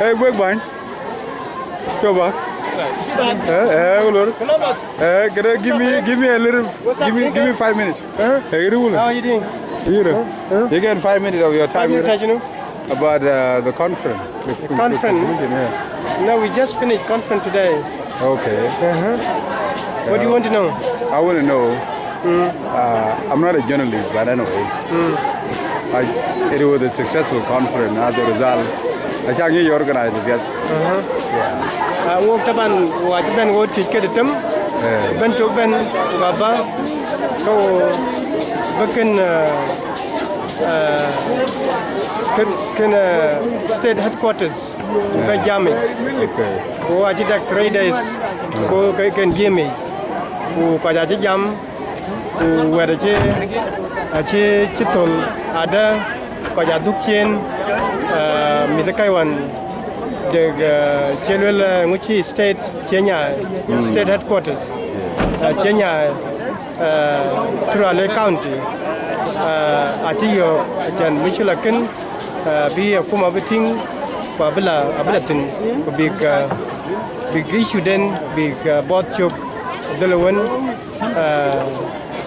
Hey, wait, man. Go back. Give me a little. Give me 5 minutes. Hey, How are you doing? You get 5 minutes of your time. 5 minutes, Ajanu? About the conference. The conference? No, we just finished conference today. Okay. What do you want to know? I want to know. I'm not a journalist, but anyway, it was a successful conference. As a result, I think you organized it. Walk taban wajib ben wo tiket dem ben tok ben baba ko baken can state headquarters ba jami ko wajib dak 3 days ko kan jami ko ka jam ko wada ci tol ada ko dukien mi da kaiwan the Chelwell Nguchi State Kenya State Headquarters Kenya Turale County Atiyo Jan Michulakin be a Kuma Biting Babila Ablatin big issue then big board chop Delawan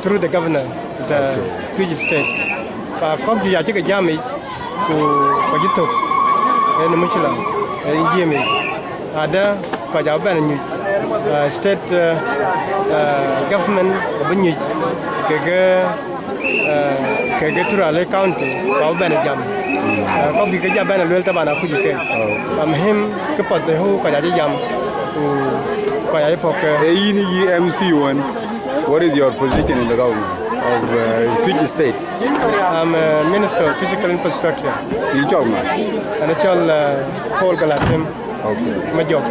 through the governor the Fiji State Kom to Yatika Jami to Pajitok and Michula Jimmy ada kajaban new state government bunyi ke Turale County kau ban jam kau bi kerja ban lel taban aku jike amhim ke pada hu kaja jam kaja pok ini EMC1 what is your position in the government of Fiji State? I'm a Minister of Physical Infrastructure. You job man? And it's all Paul Galatim. Okay. My job.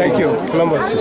Thank you, Columbus.